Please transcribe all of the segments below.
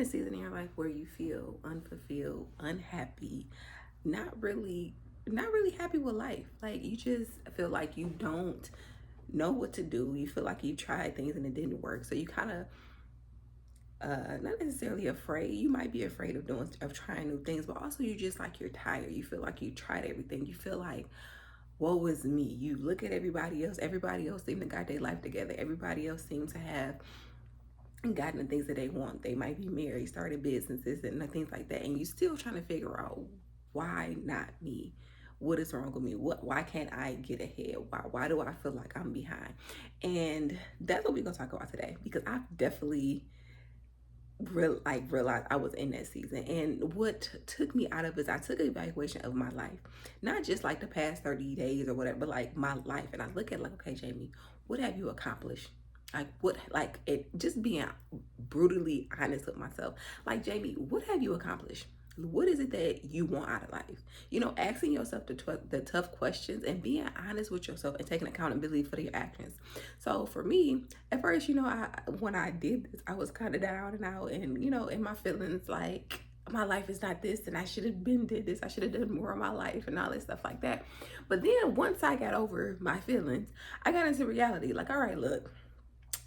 in a season in your life where you feel unfulfilled, unhappy, not really happy with life? Like you just feel like you don't know what to do. You feel like you tried things and it didn't work. So you kind of not necessarily afraid. You might be afraid of trying new things, but also you just like you're tired. You feel like you tried everything. You feel like woe is me. You look at everybody else. Everybody else seems to got their life together. Everybody else seems to have gotten the things that they want. They might be married, started businesses and things like that. And you still trying to figure out why not me? What is wrong with me? Why can't I get ahead? Why do I feel like I'm behind? And that's what we're gonna talk about today because I've definitely realized I was in that season. And what took me out of it is I took an evaluation of my life, not just like the past 30 days or whatever, but like my life. And I look at like, okay, Jamie, what have you accomplished? Like what, like it, just being brutally honest with myself. Like, Jamie, what have you accomplished? What is it that you want out of life? You know, asking yourself the tough questions and being honest with yourself and taking accountability for your actions. So for me, at first, you know, when I did this, I was kind of down and out, and you know, in my feelings, like my life is not this, and I should have been did this. I should have done more of my life and all that stuff like that. But then once I got over my feelings, I got into reality. Like, all right, look,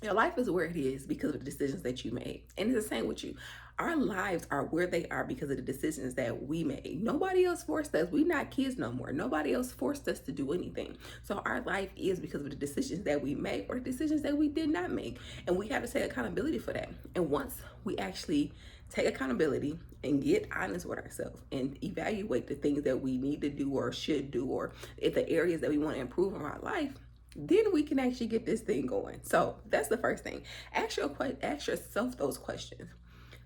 your life is where it is because of the decisions that you made. And it's the same with you. Our lives are where they are because of the decisions that we made. Nobody else forced us. We're not kids no more. Nobody else forced us to do anything. So our life is because of the decisions that we made or decisions that we did not make. And we have to take accountability for that. And once we actually take accountability and get honest with ourselves and evaluate the things that we need to do or should do, or if the areas that we want to improve in our life, then we can actually get this thing going. So that's the first thing. Ask yourself those questions.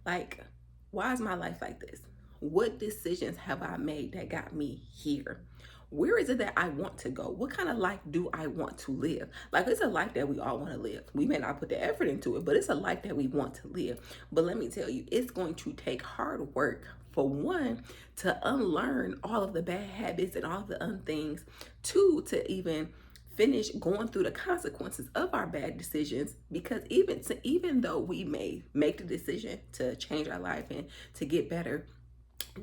Like, why is my life like this? What decisions have I made that got me here? Where is it that I want to go? What kind of life do I want to live? Like, it's a life that we all want to live. We may not put the effort into it, but it's a life that we want to live. But let me tell you, it's going to take hard work, for one, to unlearn all of the bad habits and all of the things. Two, to even finish going through the consequences of our bad decisions, because even though we may make the decision to change our life and to get better,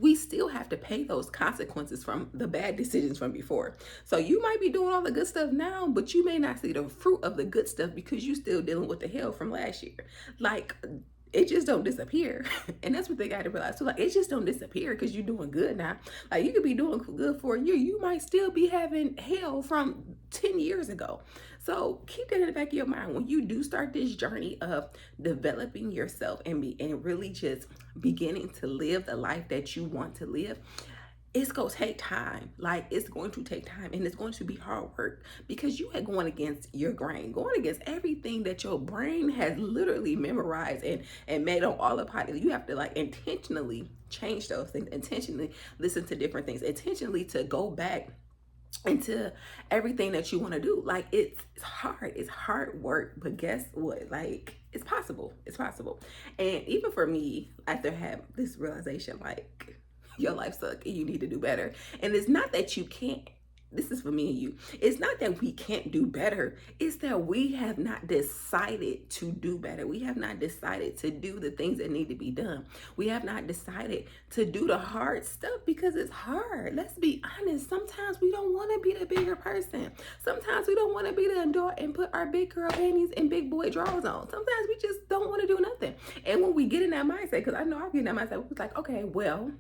we still have to pay those consequences from the bad decisions from before. So you might be doing all the good stuff now, but you may not see the fruit of the good stuff because you still dealing with the hell from last year. Like, it just don't disappear. And that's what they got to realize. So like, it just don't disappear because you're doing good now. Like, you could be doing good for a year. You might still be having hell from 10 years ago. So keep that in the back of your mind when you do start this journey of developing yourself and really just beginning to live the life that you want to live. It's going to take time. Like, it's going to take time, and it's going to be hard work because you are going against your grain, going against everything that your brain has literally memorized and made on autopilot. You have to like intentionally change those things, intentionally listen to different things, intentionally to go back into everything that you want to do. Like, it's hard work, but guess what? Like, it's possible. And even for me, after have this realization, like, your life sucks and you need to do better. And it's not that you can't. This is for me and you. It's not that we can't do better. It's that we have not decided to do better. We have not decided to do the things that need to be done. We have not decided to do the hard stuff because it's hard. Let's be honest. Sometimes we don't want to be the bigger person. Sometimes we don't want to be the adult and put our big girl panties and big boy drawers on. Sometimes we just don't want to do nothing. And when we get in that mindset, because I know I'll get in that mindset, it's like, okay, well,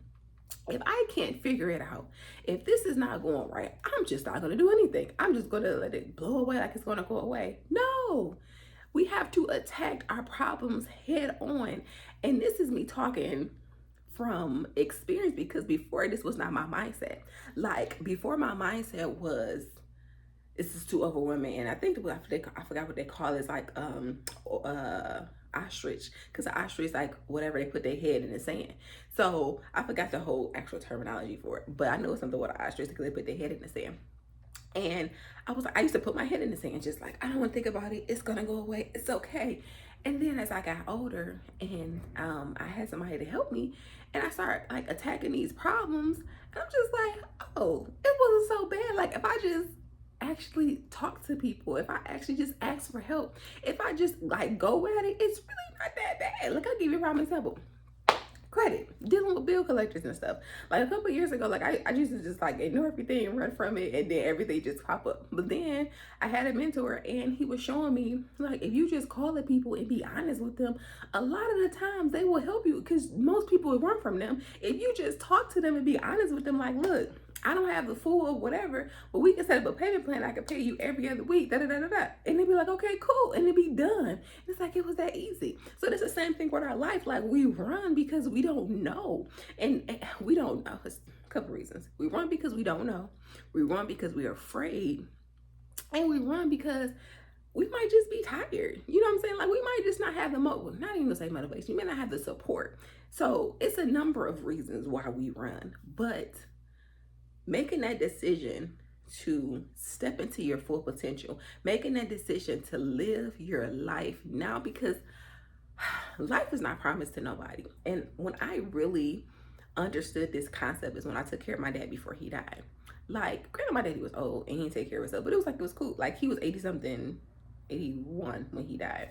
if I can't figure it out, if this is not going right, I'm just not going to do anything. I'm just going to let it blow away like it's going to go away. No, we have to attack our problems head on. And this is me talking from experience, because before, this was not my mindset. Like, before, my mindset was, this is too overwhelming. And I think I forgot what they call it. It's like ostrich, because the ostrich, like, whatever, they put their head in the sand. So I forgot the whole actual terminology for it, but I know it's something with an ostrich because they put their head in the sand. And I used to put my head in the sand, just like, I don't want to think about it. It's gonna go away. It's okay. And then as I got older and I had somebody to help me, and I started like attacking these problems, and I'm just like, oh, it wasn't so bad. Like, if I just actually talk to people, if I actually just ask for help, if I just like go at it, it's really not that bad. Like, I'll give you a prime example. credit, dealing with bill collectors and stuff. Like a couple years ago, like I used to just like ignore everything and run from it, and then everything just pop up. But then I had a mentor, and he was showing me like if you just call the people and be honest with them, a lot of the times they will help you, because most people will run from them. If you just talk to them and be honest with them, like, look, I don't have the full or whatever, but we can set up a payment plan. I can pay you every other week, da da da da da. And they'd be like, okay, cool. And it'd be done. It's like it was that easy. So it's the same thing with our life. Like we run because we don't know. And we don't know. It's a couple reasons. We run because we don't know. We run because we're afraid. And we run because we might just be tired. You know what I'm saying? Like we might just not have the not even to say motivation. You may not have the support. So it's a number of reasons why we run. But making that decision to step into your full potential, making that decision to live your life now, because life is not promised to nobody. And when I really understood this concept is when I took care of my dad before he died. Like, granted, my daddy was old and he didn't take care of himself, but it was like, it was cool. Like, he was 80 something, 81 when he died.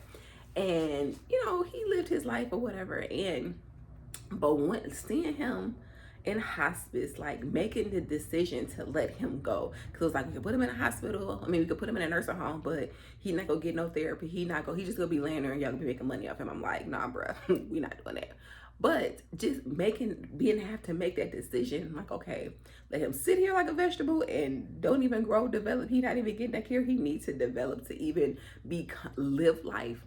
And, you know, he lived his life or whatever. But when seeing him in hospice, like making the decision to let him go, because it was like we could put him in a hospital. I mean, we could put him in a nursing home, but he not gonna get no therapy. He just gonna be laying there and y'all gonna be making money off him. I'm like, nah, bruh, we not doing that. But just have to make that decision, like, okay, let him sit here like a vegetable and don't even grow, develop. He not even getting that care he needs to develop to even live life.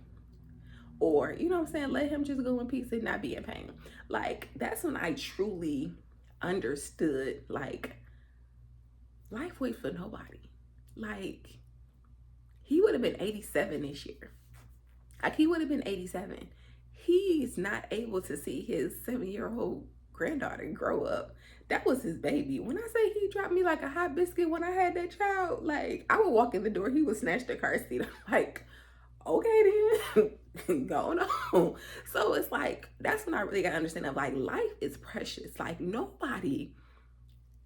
Or, you know what I'm saying, let him just go in peace and not be in pain. Like, that's when I truly understood, like, life waits for nobody. Like, he would have been 87 this year. Like, he would have been 87. He's not able to see his 7-year-old granddaughter grow up. That was his baby. When I say he dropped me like a hot biscuit when I had that child, like, I would walk in the door, he would snatch the car seat. I'm like, okay then, going on. So it's like, that's when I really got to understand that, like, life is precious. Like, nobody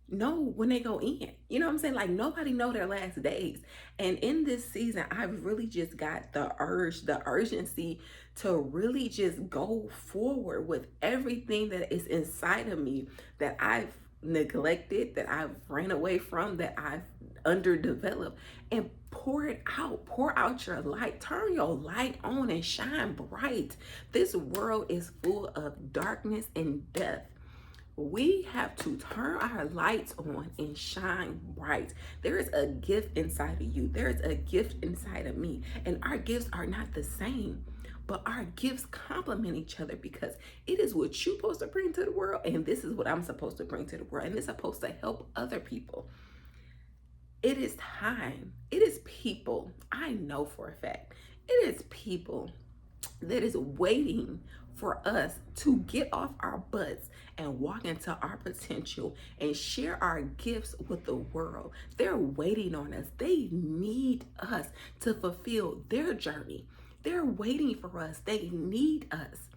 know when they go in. You know what I'm saying? Like, nobody know their last days. And in this season, I've really just got the urgency to really just go forward with everything that is inside of me that I've neglected, that I've ran away from, that I've underdeveloped, and pour out your light. Turn your light on and shine bright. This world is full of darkness and death. We have to turn our lights on and shine bright. There is a gift inside of you. There is a gift inside of me, and our gifts are not the same, but our gifts complement each other, because it is what you're supposed to bring to the world, and this is what I'm supposed to bring to the world, and it's supposed to help other people. It is time. It is people. I know for a fact. It is people that is waiting for us to get off our butts and walk into our potential and share our gifts with the world. They're waiting on us. They need us to fulfill their journey. They're waiting for us. They need us.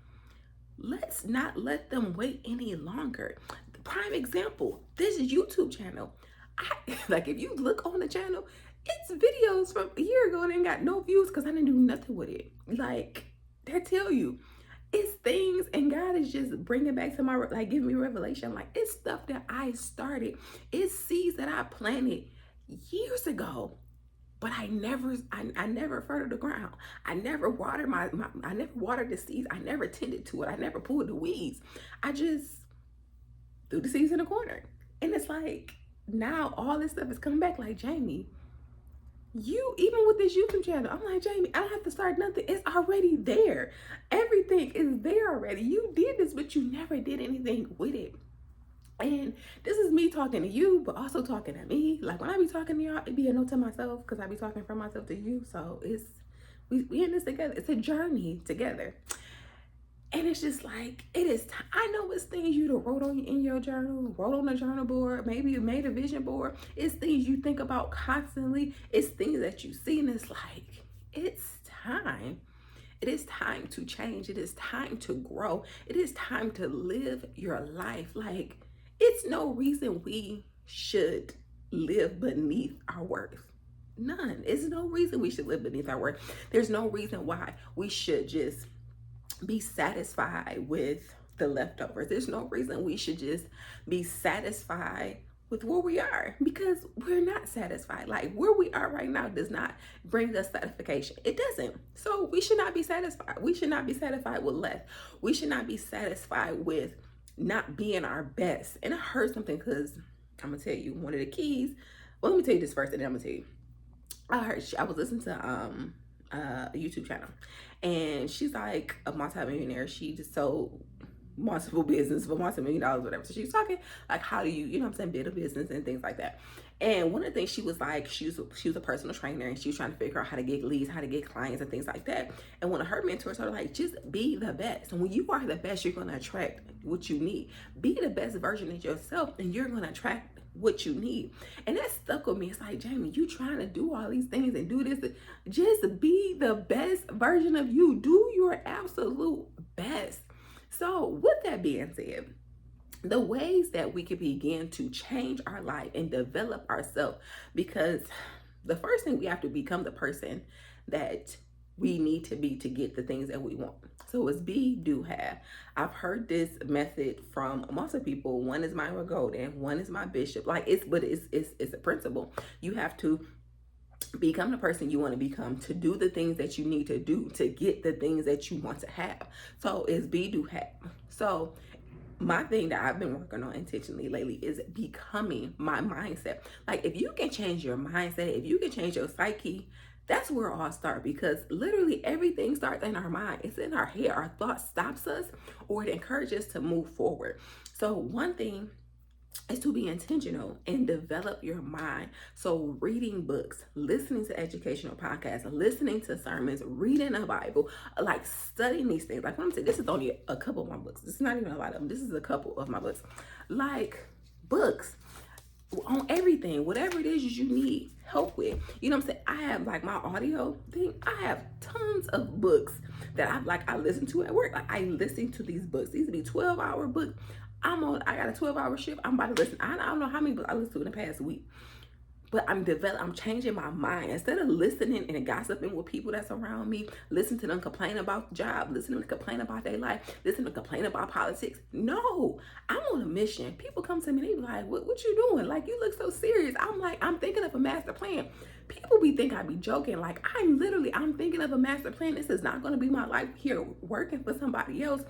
Let's not let them wait any longer. The prime example, this YouTube channel. Like, if you look on the channel, it's videos from a year ago and ain't got no views because I didn't do nothing with it. Like, they tell you, it's things, and God is just bringing back to my, like, giving me revelation. Like, it's stuff that I started. It's seeds that I planted years ago, but I never furrowed the ground. I never watered I never watered the seeds. I never tended to it. I never pulled the weeds. I just threw the seeds in the corner. And it's like, now all this stuff is coming back. Like, Jamie, you, even with this YouTube channel, I'm like, Jamie, I don't have to start nothing. It's already there. Everything is there already. You did this, but you never did anything with it. And this is me talking to you, but also talking to me. Like, when I be talking to y'all, it be a note to myself, because I be talking from myself to you. So it's, we in this together. It's a journey together. And it's just like, it is, I know it's things you wrote on in your journal, wrote on a journal board, maybe you made a vision board. It's things you think about constantly. It's things that you see, and it's like, it's time. It is time to change. It is time to grow. It is time to live your life. Like, it's no reason we should live beneath our worth. None. There's no reason we should live beneath our worth. There's no reason why we should just be satisfied with the leftovers. There's no reason we should just be satisfied with where we are, because we're not satisfied. Like, where we are right now does not bring us satisfaction. It doesn't. So we should not be satisfied. We should not be satisfied with less. We should not be satisfied with not being our best. And I heard something, because I'm gonna tell you one of the keys. Well, let me tell you this first, and then I'm gonna tell you. I was listening to a YouTube channel, and she's like a multi-millionaire. She just sold multiple business for multi-million-dollars, whatever. So she was talking like, how do you, you know what I'm saying, build a business and things like that. And one of the things she was like, she was a personal trainer, and she was trying to figure out how to get leads, how to get clients and things like that. And one of her mentors told her, like, just be the best. And when you are the best, you're going to attract what you need. Be the best version of yourself, and you're going to attract what you need. And that stuck with me. It's like, Jamie, you trying to do all these things and do this. Just be the best version of you. Do your absolute best. So with that being said, the ways that we can begin to change our life and develop ourselves, because the first thing, we have to become the person that we need to be to get the things that we want. So it's be, do, have. I've heard this method from multiple people. One is Myra Golden, one is my bishop. Like, it's a principle. You have to become the person you want to become to do the things that you need to do to get the things that you want to have. So it's be, do, have. So my thing that I've been working on intentionally lately is becoming my mindset. Like, if you can change your mindset, if you can change your psyche, that's where it all starts, because literally everything starts in our mind. It's in our head. Our thought stops us, or it encourages us to move forward. So one thing is to be intentional and develop your mind. So reading books, listening to educational podcasts, listening to sermons, reading a Bible, like studying these things. Like, when I'm saying, this is only a couple of my books. This is not even a lot of them. This is a couple of my books. Like, books on everything, whatever it is you need help with. You know what I'm saying? I have, like, my audio thing. I have tons of books that I listen to at work. Like, I listen to these books. These would be 12-hour books. I got a 12-hour shift. I'm about to listen. I don't know how many books I listened to in the past week, but I'm changing my mind. Instead of listening and gossiping with people that's around me, listen to them complain about the job, listen to them complain about their life, listen to them complain about politics. No, I'm on a mission. People come to me, they be like, what you doing? Like, you look so serious. I'm like, I'm thinking of a master plan. People think I be joking. Like, I'm thinking of a master plan. This is not going to be my life here working for somebody else,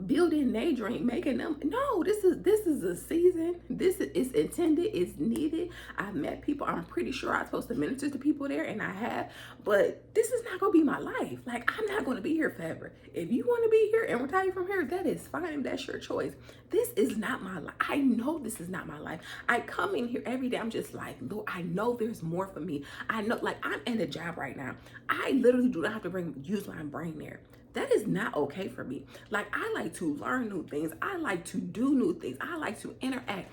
building their dream, making them. No, this is a season. This is intended, it's needed. I've met people. I'm pretty sure I'm supposed to minister to people there, and I have, but this is not gonna be my life. Like, I'm not gonna be here forever. If you want to be here and retire from here, that is fine. That's your choice. This is not my life. I know this is not my life. I come in here every day. I'm just like, Lord, I know there's more for me. I know, like, I'm in a job right now. I literally do not have to use my brain there. That is not okay for me. Like, I like to learn new things. I like to do new things. I like to interact,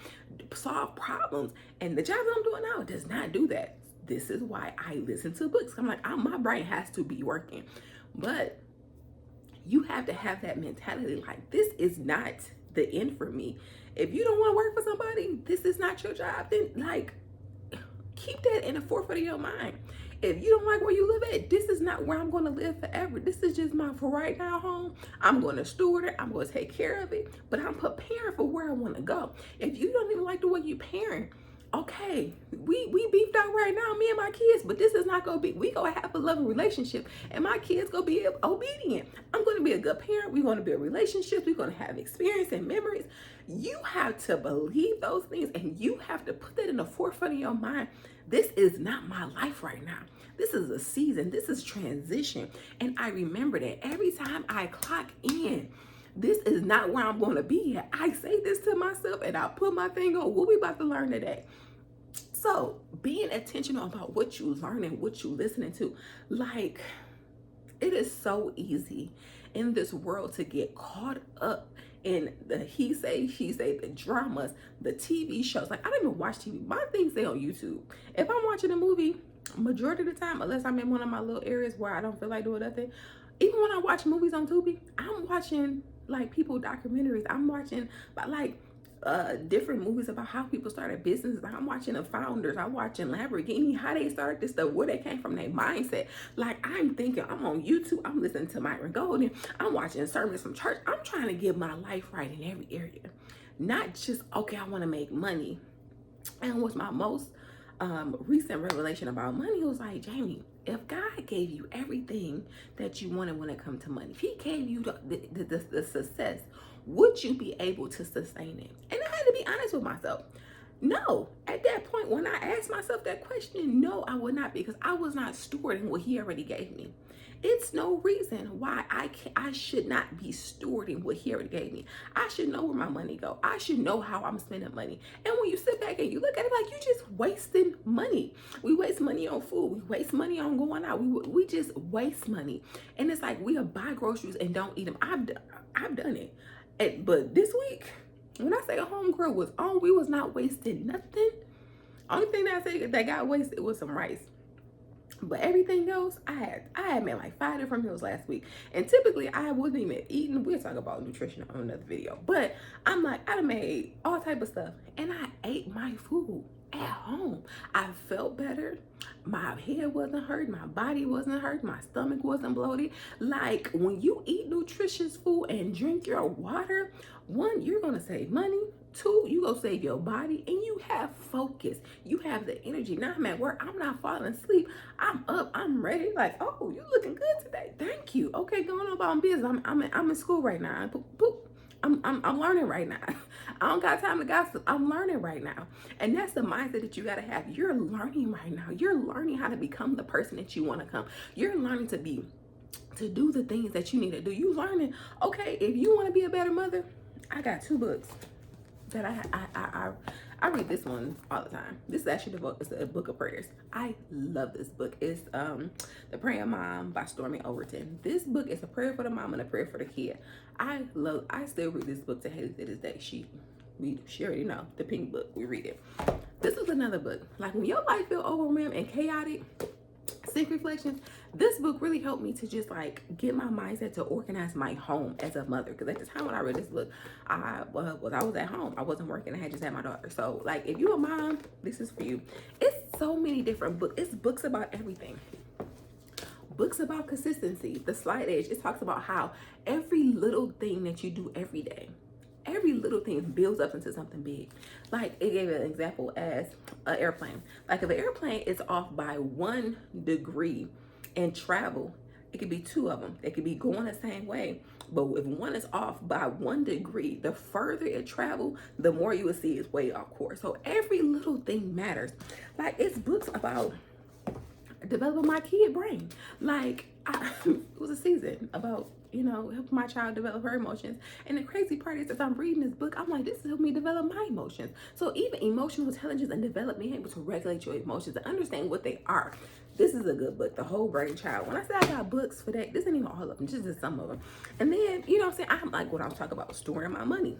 solve problems. And the job that I'm doing now does not do that. This is why I listen to books. I'm like, my brain has to be working. But you have to have that mentality, like, this is not the end for me. If you don't want to work for somebody, this is not your job. Then, like, keep that in the forefront of your mind. If you don't like where you live at, this is not where I'm going to live forever. This is just my for right now home. I'm going to steward it. I'm going to take care of it, but I'm preparing for where I want to go. If you don't even like the way you parent, okay, we beefed out right now, me and my kids, but this is not going to be, we going to have a loving relationship, and my kids going to be obedient. I'm going to be a good parent. We're going to build relationships. We're going to have experience and memories. You have to believe those things, and you have to put that in the forefront of your mind. This is not my life right now. This is a season. This is transition. And I remember that every time I clock in, this is not where I'm going to be at. I say this to myself, and I put my thing on what we about to learn today. So being intentional about what you learn and what you listening to, like, it is so easy in this world to get caught up in the he say, she say, the dramas, the TV shows. Like, I don't even watch TV. My things stay on YouTube. If I'm watching a movie, majority of the time, unless I'm in one of my little areas where I don't feel like doing nothing, even when I watch movies on Tubi, I'm watching, like, people documentaries. I'm watching, but, like, different movies about how people started businesses. Like I'm watching the founders, I'm watching Lamborghini, how they started this stuff, where they came from, their mindset. Like I'm thinking, I'm on YouTube, I'm listening to Myron Golden, I'm watching sermons from church. I'm trying to get my life right in every area, not just okay, I want to make money. And what's my most recent revelation about money was like, Jamie, if God gave you everything that you wanted when it comes to money, if He gave you the success, would you be able to sustain it? And I had to be honest with myself. No, at that point, when I asked myself that question, no, I would not, because I was not stewarding what He already gave me. It's no reason why I should not be stewarding what He already gave me. I should know where my money go. I should know how I'm spending money. And when you sit back and you look at it, like, you just wasting money. We waste money on food. We waste money on going out. We just waste money. And it's like we'll buy groceries and don't eat them. I've done it. But this week, when I say a homegirl was on, we was not wasting nothing. Only thing that I say that got wasted was some rice. But everything else, I had made like 5 different meals last week. And typically I wasn't even eating. We'll talk about nutrition on another video. But I'm like, I made all type of stuff. And I ate my food at home. I felt better. My head wasn't hurt. My body wasn't hurt. My stomach wasn't bloated. Like when you eat nutritious food and drink your water, 1, you're going to save money. 2, you go save your body, and you have focus. You have the energy. Now I'm at work. I'm not falling asleep. I'm up. I'm ready. Like, oh, you looking good today. Thank you. Okay, going on about business. I'm in school right now. Boop, boop. I'm learning right now. I don't got time to gossip. I'm learning right now. And that's the mindset that you got to have. You're learning right now. You're learning how to become the person that you want to come. You're learning to do the things that you need to do. You learning, okay, if you want to be a better mother, I got 2 books that I read this one all the time. This is actually it's a book of prayers. I love this book. It's The Praying Mom by Stormy Overton. This book is a prayer for the mom and a prayer for the kid. I still read this book to Haley to this day. She already know the pink book. We read it. This is another book. Like when your life feel overwhelmed and chaotic, Sync Reflections, this book really helped me to just like get my mindset to organize my home as a mother. Because at the time when I read this book, I was at home. I wasn't working. I had just had my daughter. So like if you're a mom, this is for you. It's so many different books. It's books about everything. Books about consistency, The Slight Edge. It talks about how every little thing that you do every day, every little thing builds up into something big. Like it gave an example as an airplane. Like if an airplane is off by 1 degree in travel, it could be 2 of them. They could be going the same way. But if one is off by 1 degree, the further it travel, the more you will see it's way off course. So every little thing matters. Like it's books about developing my kid brain. Like it was a season about helping my child develop her emotions. And the crazy part is, as I'm reading this book, I'm like, this helped me develop my emotions. So even emotional intelligence and develop being able to regulate your emotions and understand what they are. This is a good book, The Whole Brain Child. When I say I got books for that, this ain't even all of them, just some of them. And then, you know what I'm saying? I'm like what I was talking about, storing my money.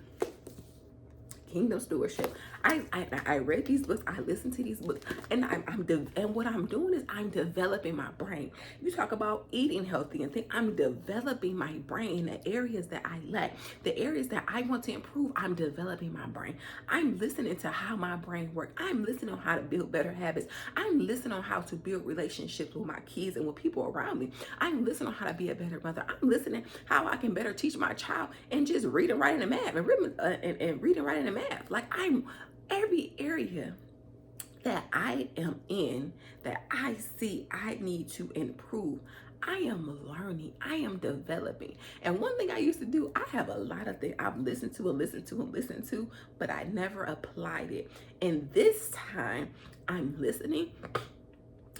Kingdom stewardship. I read these books. I listened to these books, and and what I'm doing is I'm developing my brain. You talk about eating healthy and I'm developing my brain in the areas that I lack, the areas that I want to improve. I'm developing my brain. I'm listening to how my brain works. I'm listening on how to build better habits. I'm listening on how to build relationships with my kids and with people around me. I'm listening on how to be a better mother. I'm listening how I can better teach my child and just read and write in the math and read and write in the math. Like I'm every area that I am in that I see I need to improve. I am learning. I am developing. And one thing I used to do, I have a lot of things I've listened to, but I never applied it. And this time I'm listening,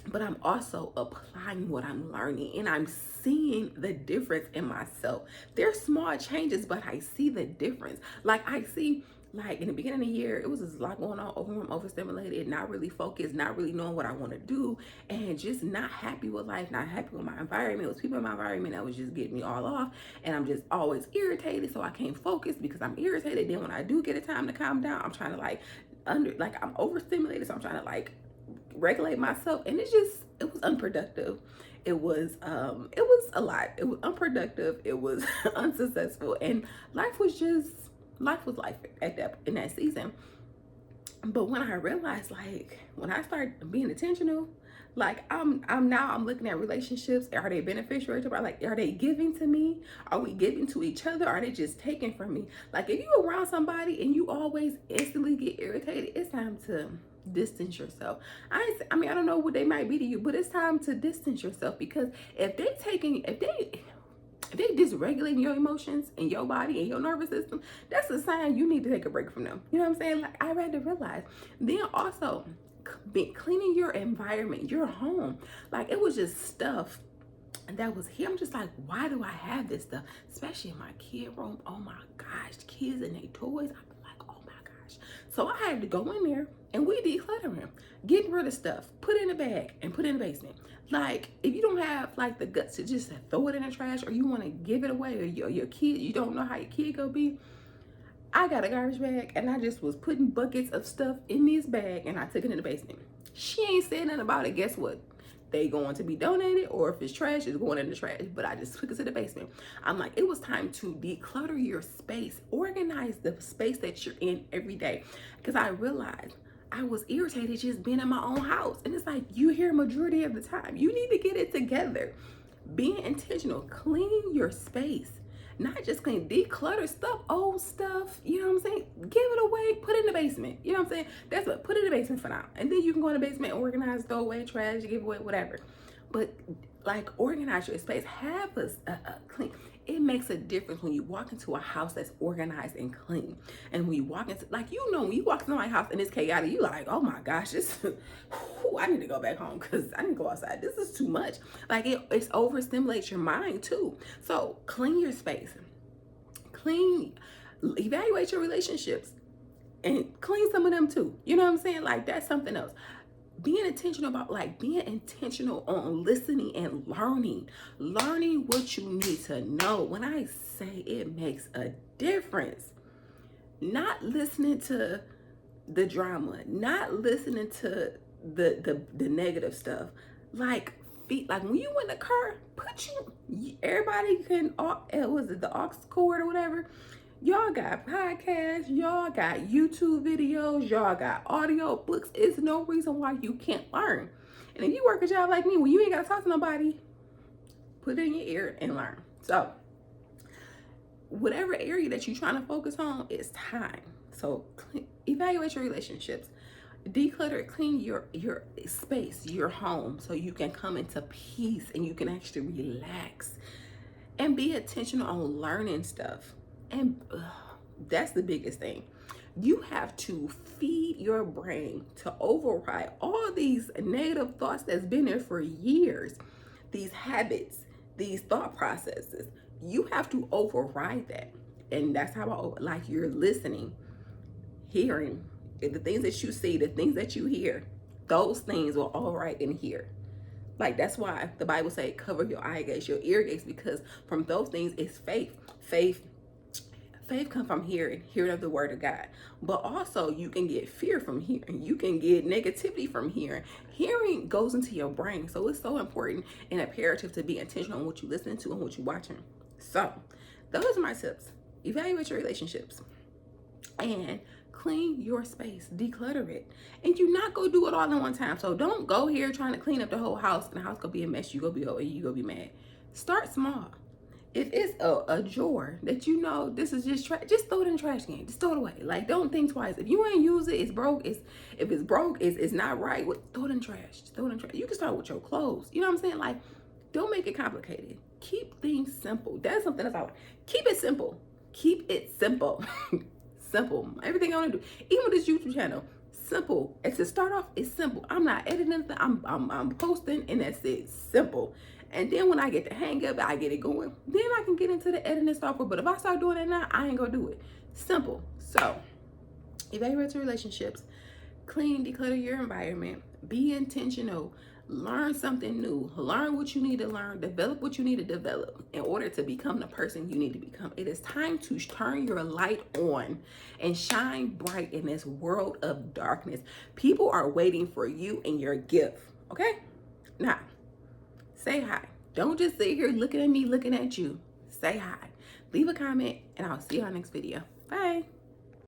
but I'm also applying what I'm learning, and I'm seeing the difference in myself. They're small changes, but I see the difference. Like I see, like in the beginning of the year, it was just a lot going on, overstimulated, not really focused, not really knowing what I want to do, and just not happy with life, not happy with my environment. It was people in my environment that was just getting me all off, and I'm just always irritated, so I can't focus because I'm irritated. Then when I do get a time to calm down, I'm trying to I'm overstimulated, so I'm trying to regulate myself, and it was unproductive. It was a lot. It was unproductive. It was unsuccessful, and life was just life was life at that in that season. But when I realized, like, when I started being intentional, like I'm looking at relationships. Are they beneficial? Like, are they giving to me? Are we giving to each other? Are they just taking from me? Like, if you around somebody and you always instantly get irritated, it's time to distance yourself. I mean, I don't know what they might be to you, but it's time to distance yourself, because if they dysregulating your emotions and your body and your nervous system, that's a sign you need to take a break from them. You know what I'm saying? Like, I had to realize. Then also, cleaning your environment, your home. Like, it was just stuff that was here. I'm just like, why do I have this stuff? Especially in my kid room. Oh my gosh, kids and their toys. I'm like, oh my gosh. So I had to go in there and we decluttering, getting rid of stuff, put it in a bag and put it in the basement. Like, if you don't have like the guts to just throw it in the trash, or you want to give it away, or your kid, you don't know how your kid gonna be, I got a garbage bag and I just was putting buckets of stuff in this bag and I took it in the basement. She ain't said nothing about it. Guess what? They going to be donated, or if it's trash, it's going in the trash. But I just took it to the basement. I'm like, it was time to declutter your space, organize the space that you're in every day. Because I realized I was irritated just being in my own house. And it's like, you here majority of the time. You need to get it together. Being intentional, clean your space. Not just clean, declutter stuff, old stuff, you know what I'm saying? Give it away, put it in the basement. You know what I'm saying? That's what, put it in the basement for now. And then you can go in the basement, organize, throw away trash, give away, whatever. But like, organize your space, have a clean. It makes a difference when you walk into a house that's organized and clean. And when you walk into, like, you know, when you walk into my house and it's chaotic, you like, oh my gosh, this, I need to go back home because I need to go outside. This is too much. Like, it's overstimulates your mind too. So clean your space, evaluate your relationships and clean some of them too. You know what I'm saying? Like, that's something else. Being intentional about, like, being intentional on listening and learning what you need to know. When I say it makes a difference, not listening to the drama, not listening to the negative stuff. Like when you in the car, everybody can, was it the aux cord or whatever? Y'all got podcasts, y'all got YouTube videos, y'all got audio books. It's no reason why you can't learn. And if you work a job like me, when you ain't got to talk to nobody, put it in your ear and learn. So whatever area that you're trying to focus on, is time. So evaluate your relationships, declutter, clean your space, your home, so you can come into peace and you can actually relax, and be intentional on learning stuff. And that's the biggest thing. You have to feed your brain to override all these negative thoughts that's been there for years, these habits, these thought processes. You have to override that. And that's how like, you're listening, hearing the things that you see, the things that you hear, those things will override in here. Like, that's why the Bible say cover your eye gates, your ear gates, because from those things is faith. Faith comes from hearing of the word of God. But also, you can get fear from hearing. You can get negativity from hearing. Hearing goes into your brain. So it's so important and imperative to be intentional on what you listen to and what you're watching. So those are my tips. Evaluate your relationships and clean your space, declutter it. And you're not gonna do it all in one time. So don't go here trying to clean up the whole house and the house gonna be a mess. You gonna be mad. Start small. If it's a drawer that you know this is just trash, just throw it in the trash can. Just throw it away. Like, don't think twice. If you ain't use it, it's broke. If it's broke, it's not right. Throw it in the trash. Just throw it in the trash. You can start with your clothes. You know what I'm saying? Like, don't make it complicated. Keep things simple. That's something that's out. Keep it simple. Keep it simple. Simple. Everything I want to do, even with this YouTube channel, simple. And to start off, it's simple. I'm not editing anything. I'm posting, and that's it. Simple. And then when I get the hang of it, I get it going, then I can get into the editing software. But if I start doing it now, I ain't gonna do it. Simple. So evaluate your relationships, clean, declutter your environment, be intentional, learn something new, learn what you need to learn, develop what you need to develop in order to become the person you need to become. It is time to turn your light on and shine bright in this world of darkness. People are waiting for you and your gift. Okay? Now, say hi. Don't just sit here looking at me, looking at you. Say hi. Leave a comment, and I'll see you on the next video. Bye.